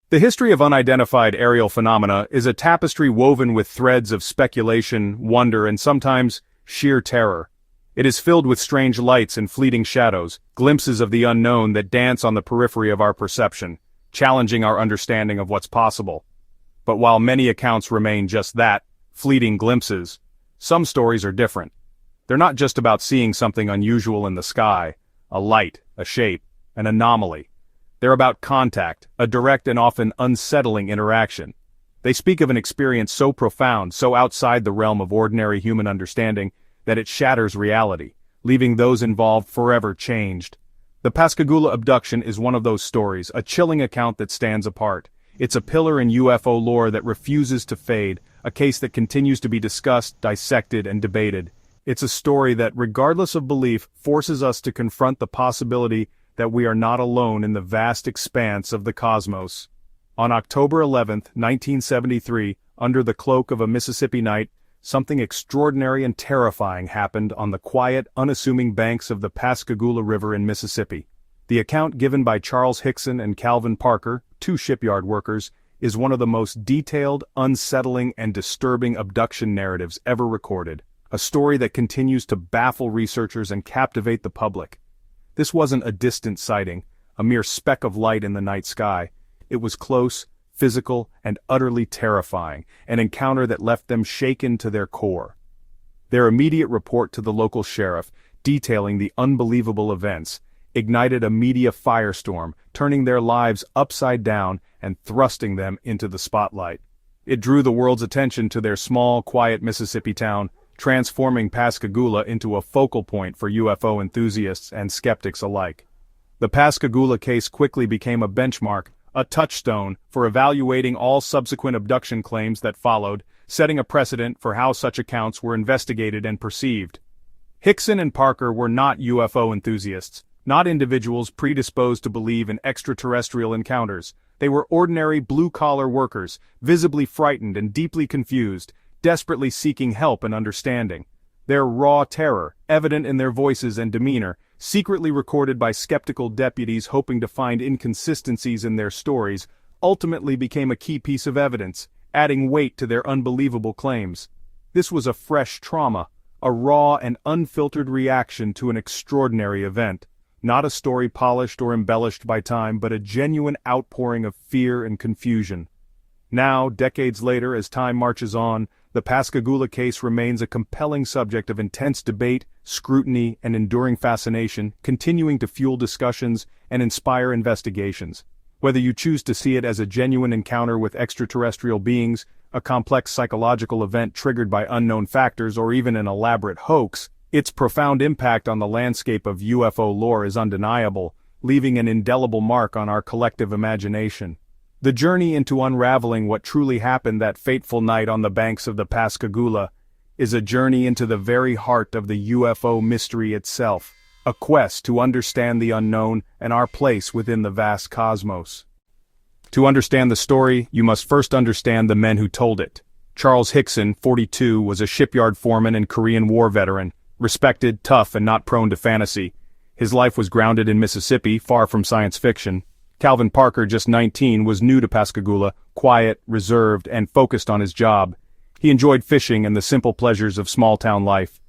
The history of unidentified aerial phenomena is a tapestry woven with threads of speculation, wonder, and sometimes sheer terror. It is filled with strange lights and fleeting shadows, glimpses of the unknown that dance on the periphery of our perception, challenging our understanding of what's possible. But while many accounts remain just that, fleeting glimpses, some stories are different. They're not just about seeing something unusual in the sky, a light, a shape, an anomaly. They're about contact, a direct and often unsettling interaction. They speak of an experience so profound, so outside the realm of ordinary human understanding, that it shatters reality, leaving those involved forever changed. The Pascagoula abduction is one of those stories, a chilling account that stands apart. It's a pillar in UFO lore that refuses to fade, a case that continues to be discussed, dissected, and debated. It's a story that, regardless of belief, forces us to confront the possibility that we are not alone in the vast expanse of the cosmos. On October 11, 1973, under the cloak of a Mississippi night, something extraordinary and terrifying happened on the quiet, unassuming banks of the Pascagoula River in Mississippi. The account given by Charles Hickson and Calvin Parker, two shipyard workers, is one of the most detailed, unsettling, and disturbing abduction narratives ever recorded. A story that continues to baffle researchers and captivate the public. This wasn't a distant sighting, a mere speck of light in the night sky. It was close, physical, and utterly terrifying, an encounter that left them shaken to their core. Their immediate report to the local sheriff, detailing the unbelievable events, ignited a media firestorm, turning their lives upside down and thrusting them into the spotlight. It drew the world's attention to their small, quiet Mississippi town, transforming Pascagoula into a focal point for UFO enthusiasts and skeptics alike. The Pascagoula case quickly became a benchmark, a touchstone for evaluating all subsequent abduction claims that followed, setting a precedent for how such accounts were investigated and perceived. Hickson and Parker were not UFO enthusiasts, not individuals predisposed to believe in extraterrestrial encounters. They were ordinary blue-collar workers, visibly frightened and deeply confused, desperately seeking help and understanding. Their raw terror, evident in their voices and demeanor, secretly recorded by skeptical deputies hoping to find inconsistencies in their stories, ultimately became a key piece of evidence, adding weight to their unbelievable claims. This was a fresh trauma, a raw and unfiltered reaction to an extraordinary event. Not a story polished or embellished by time, but a genuine outpouring of fear and confusion. Now, decades later, as time marches on, the Pascagoula case remains a compelling subject of intense debate, scrutiny, and enduring fascination, continuing to fuel discussions and inspire investigations. Whether you choose to see it as a genuine encounter with extraterrestrial beings, a complex psychological event triggered by unknown factors, or even an elaborate hoax, its profound impact on the landscape of UFO lore is undeniable, leaving an indelible mark on our collective imagination. The journey into unraveling what truly happened that fateful night on the banks of the Pascagoula is a journey into the very heart of the UFO mystery itself, a quest to understand the unknown and our place within the vast cosmos. To understand the story, you must first understand the men who told it. Charles Hickson, 42, was a shipyard foreman and Korean War veteran, respected, tough, and not prone to fantasy. His life was grounded in Mississippi, far from science fiction. Calvin Parker, just 19, was new to Pascagoula, quiet, reserved, and focused on his job. He enjoyed fishing and the simple pleasures of small-town life.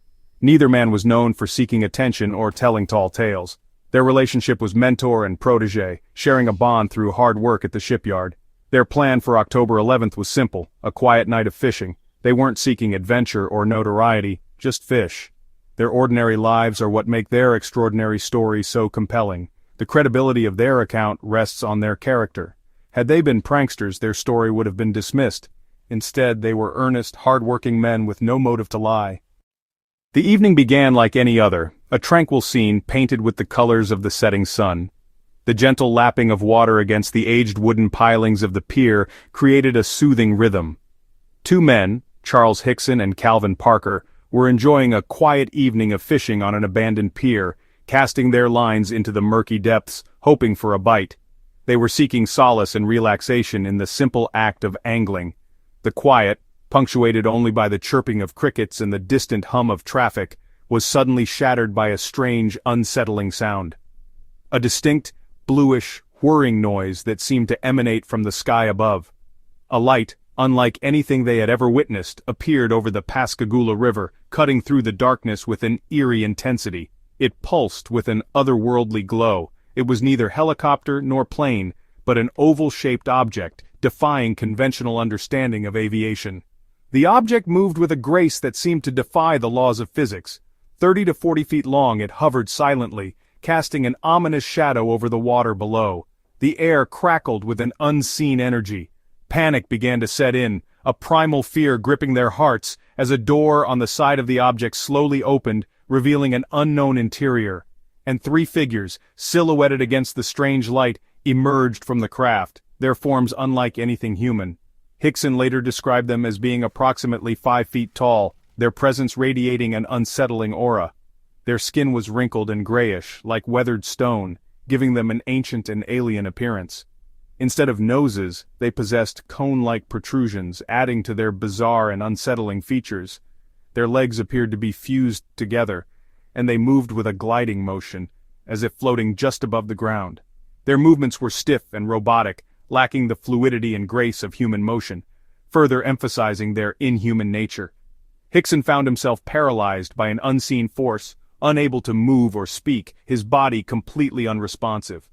Neither man was known for seeking attention or telling tall tales. Their relationship was mentor and protege, sharing a bond through hard work at the shipyard. Their plan for October 11th was simple, a quiet night of fishing. They weren't seeking adventure or notoriety, just fish. Their ordinary lives are what make their extraordinary story so compelling. The credibility of their account rests on their character. Had they been pranksters, their story would have been dismissed. Instead, they were earnest, hard-working men with no motive to lie. The evening began like any other, a tranquil scene painted with the colors of the setting sun. The gentle lapping of water against the aged wooden pilings of the pier created a soothing rhythm. Two men, Charles Hickson and Calvin Parker, were enjoying a quiet evening of fishing on an abandoned pier, casting their lines into the murky depths, hoping for a bite. They were seeking solace and relaxation in the simple act of angling. The quiet, punctuated only by the chirping of crickets and the distant hum of traffic, was suddenly shattered by a strange, unsettling sound. A distinct, bluish, whirring noise that seemed to emanate from the sky above. A light, unlike anything they had ever witnessed, appeared over the Pascagoula River, cutting through the darkness with an eerie intensity. It pulsed with an otherworldly glow. It was neither helicopter nor plane, but an oval-shaped object, defying conventional understanding of aviation. The object moved with a grace that seemed to defy the laws of physics. 30 to 40 feet long, it hovered silently, casting an ominous shadow over the water below. The air crackled with an unseen energy. Panic began to set in, a primal fear gripping their hearts, as a door on the side of the object slowly opened, revealing an unknown interior. And three figures, silhouetted against the strange light, emerged from the craft, their forms unlike anything human. Hickson later described them as being approximately 5 feet tall, their presence radiating an unsettling aura. Their skin was wrinkled and grayish, like weathered stone, giving them an ancient and alien appearance. Instead of noses, they possessed cone-like protrusions, adding to their bizarre and unsettling features. Their legs appeared to be fused together, and they moved with a gliding motion, as if floating just above the ground. Their movements were stiff and robotic, lacking the fluidity and grace of human motion, further emphasizing their inhuman nature. Hickson found himself paralyzed by an unseen force, unable to move or speak, his body completely unresponsive.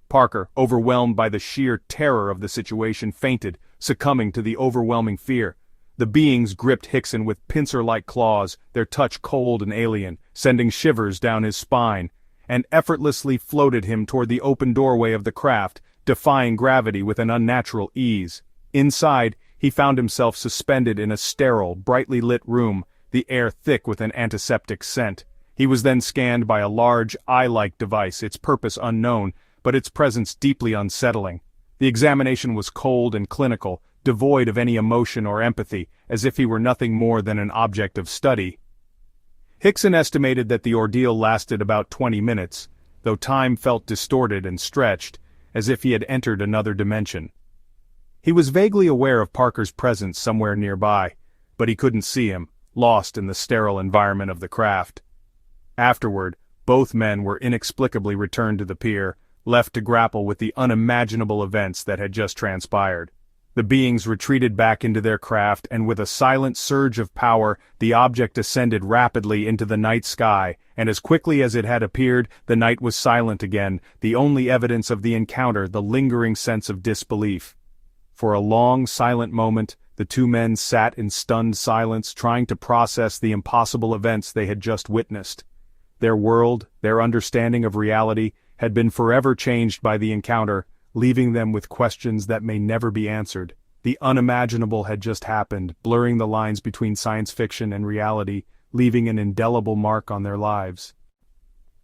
Parker, overwhelmed by the sheer terror of the situation, fainted, succumbing to the overwhelming fear. The beings gripped Hickson with pincer-like claws, their touch cold and alien, sending shivers down his spine, and effortlessly floated him toward the open doorway of the craft, defying gravity with an unnatural ease. Inside, he found himself suspended in a sterile, brightly lit room, the air thick with an antiseptic scent. He was then scanned by a large, eye-like device, its purpose unknown, but its presence deeply unsettling. The examination was cold and clinical, devoid of any emotion or empathy, as if he were nothing more than an object of study. Hickson estimated that the ordeal lasted about 20 minutes, though time felt distorted and stretched, as if he had entered another dimension. He was vaguely aware of Parker's presence somewhere nearby, but he couldn't see him, lost in the sterile environment of the craft. Afterward, both men were inexplicably returned to the pier, left to grapple with the unimaginable events that had just transpired. The beings retreated back into their craft, and with a silent surge of power, the object ascended rapidly into the night sky, and as quickly as it had appeared, the night was silent again, the only evidence of the encounter the lingering sense of disbelief. For a long, silent moment, the two men sat in stunned silence, trying to process the impossible events they had just witnessed. Their world, their understanding of reality, had been forever changed by the encounter, leaving them with questions that may never be answered. The unimaginable had just happened, blurring the lines between science fiction and reality, leaving an indelible mark on their lives.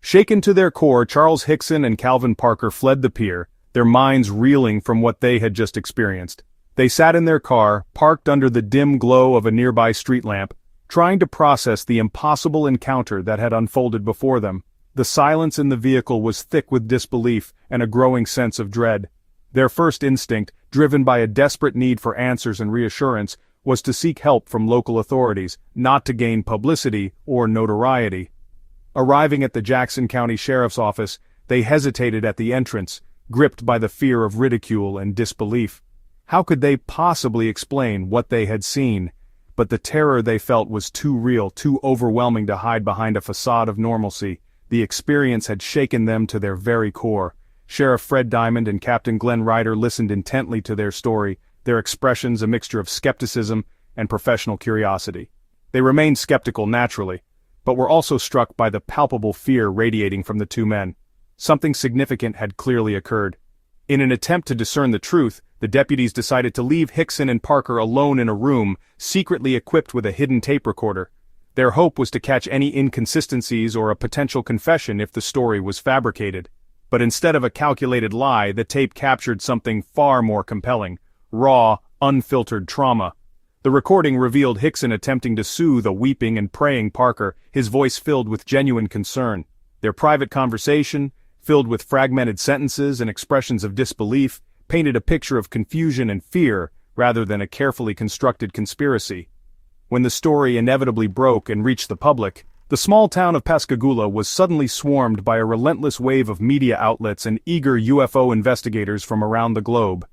Shaken to their core, Charles Hickson and Calvin Parker fled the pier, their minds reeling from what they had just experienced. They sat in their car, parked under the dim glow of a nearby street lamp, trying to process the impossible encounter that had unfolded before them. The silence in the vehicle was thick with disbelief and a growing sense of dread. Their first instinct, driven by a desperate need for answers and reassurance, was to seek help from local authorities, not to gain publicity or notoriety. Arriving at the Jackson County Sheriff's Office, they hesitated at the entrance, gripped by the fear of ridicule and disbelief. How could they possibly explain what they had seen? But the terror they felt was too real, too overwhelming to hide behind a facade of normalcy. The experience had shaken them to their very core. Sheriff Fred Diamond and Captain Glenn Ryder listened intently to their story, their expressions a mixture of skepticism and professional curiosity. They remained skeptical naturally, but were also struck by the palpable fear radiating from the two men. Something significant had clearly occurred. In an attempt to discern the truth, the deputies decided to leave Hickson and Parker alone in a room, secretly equipped with a hidden tape recorder. Their hope was to catch any inconsistencies or a potential confession if the story was fabricated. But instead of a calculated lie, the tape captured something far more compelling: raw, unfiltered trauma. The recording revealed Hickson attempting to soothe a weeping and praying Parker, his voice filled with genuine concern. Their private conversation, filled with fragmented sentences and expressions of disbelief, painted a picture of confusion and fear rather than a carefully constructed conspiracy. When the story inevitably broke and reached the public, The small town of Pascagoula was suddenly swarmed by a relentless wave of media outlets and eager UFO investigators from around the globe.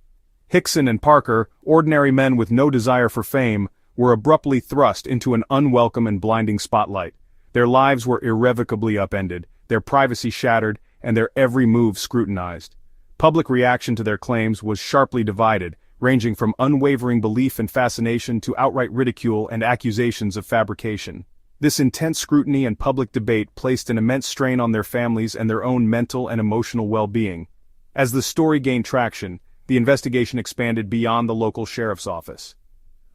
Hickson and Parker, ordinary men with no desire for fame, were abruptly thrust into an unwelcome and blinding spotlight. Their lives were irrevocably upended, their privacy shattered, and their every move scrutinized. Public reaction to their claims was sharply divided, ranging from unwavering belief and fascination to outright ridicule and accusations of fabrication. This intense scrutiny and public debate placed an immense strain on their families and their own mental and emotional well-being. As the story gained traction, the investigation expanded beyond the local sheriff's office.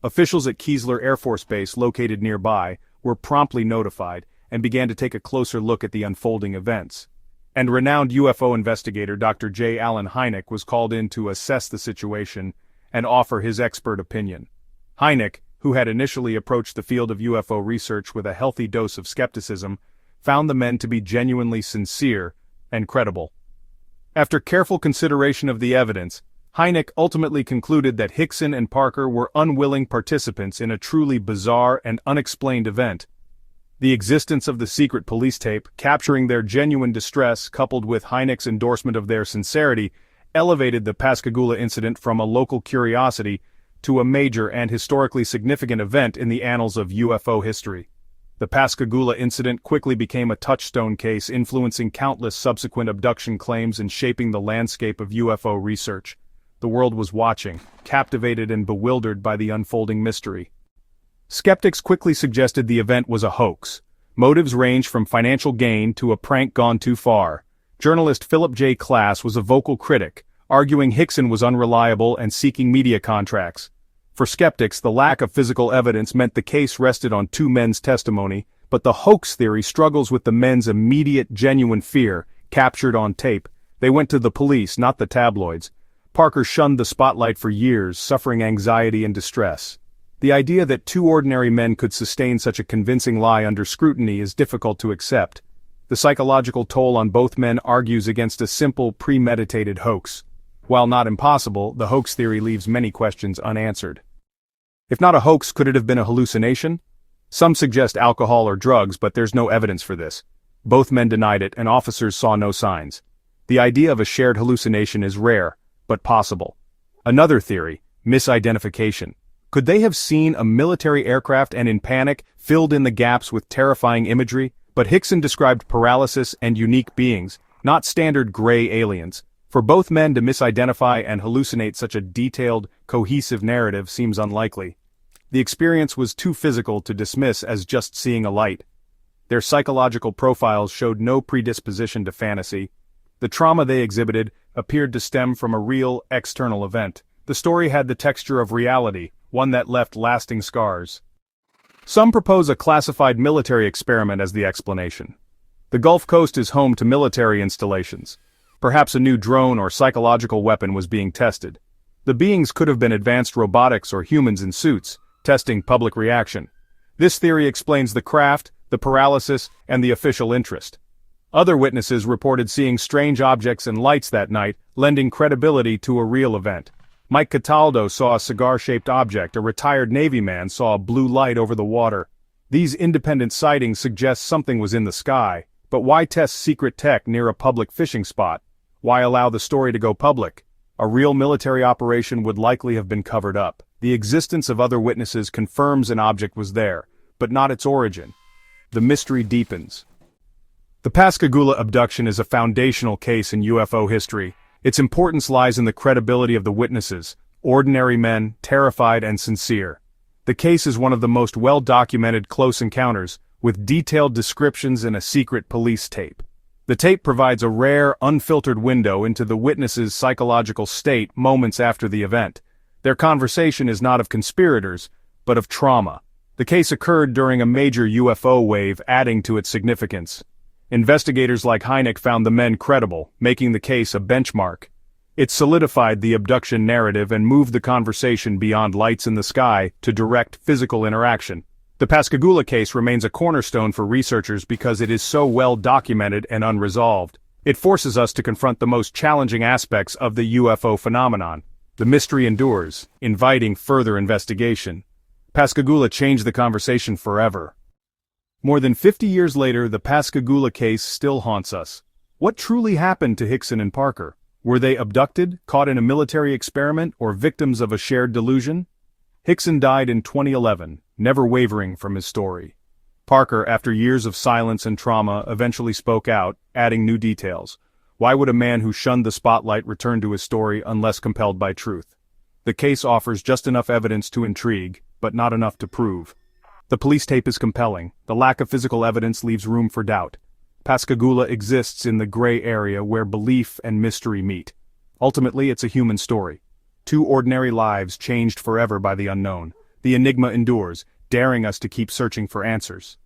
Officials at Keesler Air Force Base, located nearby, were promptly notified and began to take a closer look at the unfolding events. And renowned UFO investigator Dr. J. Allen Hynek was called in to assess the situation and offer his expert opinion. Hynek, who had initially approached the field of UFO research with a healthy dose of skepticism, found the men to be genuinely sincere and credible. After careful consideration of the evidence, Hynek ultimately concluded that Hickson and Parker were unwilling participants in a truly bizarre and unexplained event. The existence of the secret police tape, capturing their genuine distress coupled with Hynek's endorsement of their sincerity, elevated the Pascagoula incident from a local curiosity to a major and historically significant event in the annals of UFO history. The Pascagoula incident quickly became a touchstone case, influencing countless subsequent abduction claims and shaping the landscape of UFO research. The world was watching, captivated and bewildered by the unfolding mystery. Skeptics quickly suggested the event was a hoax. Motives ranged from financial gain to a prank gone too far. Journalist Philip J. Klass was a vocal critic, arguing Hickson was unreliable and seeking media contracts. For skeptics, the lack of physical evidence meant the case rested on two men's testimony, but the hoax theory struggles with the men's immediate, genuine fear, captured on tape. They went to the police, not the tabloids. Parker shunned the spotlight for years, suffering anxiety and distress. The idea that two ordinary men could sustain such a convincing lie under scrutiny is difficult to accept. The psychological toll on both men argues against a simple, premeditated hoax. While not impossible, the hoax theory leaves many questions unanswered. If not a hoax, could it have been a hallucination? Some suggest alcohol or drugs, but there's no evidence for this. Both men denied it, and officers saw no signs. The idea of a shared hallucination is rare, but possible. Another theory, misidentification. Could they have seen a military aircraft and in panic, filled in the gaps with terrifying imagery? But Hickson described paralysis and unique beings, not standard gray aliens. For both men to misidentify and hallucinate such a detailed, cohesive narrative seems unlikely. The experience was too physical to dismiss as just seeing a light. Their psychological profiles showed no predisposition to fantasy. The trauma they exhibited appeared to stem from a real, external event. The story had the texture of reality, one that left lasting scars. Some propose a classified military experiment as the explanation. The Gulf Coast is home to military installations. Perhaps a new drone or psychological weapon was being tested. The beings could have been advanced robotics or humans in suits, testing public reaction. This theory explains the craft, the paralysis, and the official interest. Other witnesses reported seeing strange objects and lights that night, lending credibility to a real event. Mike Cataldo saw a cigar-shaped object, a retired Navy man saw a blue light over the water. These independent sightings suggest something was in the sky, but why test secret tech near a public fishing spot? Why allow the story to go public? A real military operation would likely have been covered up. The existence of other witnesses confirms an object was there, but not its origin. The mystery deepens. The Pascagoula abduction is a foundational case in UFO history. Its importance lies in the credibility of the witnesses, ordinary men, terrified and sincere. The case is one of the most well-documented close encounters, with detailed descriptions and a secret police tape. The tape provides a rare, unfiltered window into the witnesses' psychological state moments after the event. Their conversation is not of conspirators, but of trauma. The case occurred during a major UFO wave, adding to its significance. Investigators like Hynek found the men credible, making the case a benchmark. It solidified the abduction narrative and moved the conversation beyond lights in the sky to direct physical interaction. The Pascagoula case remains a cornerstone for researchers because it is so well documented and unresolved. It forces us to confront the most challenging aspects of the UFO phenomenon. The mystery endures, inviting further investigation. Pascagoula changed the conversation forever. More than 50 years later, the Pascagoula case still haunts us. What truly happened to Hickson and Parker? Were they abducted, caught in a military experiment, or victims of a shared delusion? Hickson died in 2011, never wavering from his story. Parker, after years of silence and trauma, eventually spoke out, adding new details. Why would a man who shunned the spotlight return to his story unless compelled by truth? The case offers just enough evidence to intrigue, but not enough to prove. The police tape is compelling. The lack of physical evidence leaves room for doubt. Pascagoula exists in the gray area where belief and mystery meet. Ultimately, it's a human story. Two ordinary lives changed forever by the unknown. The enigma endures, daring us to keep searching for answers.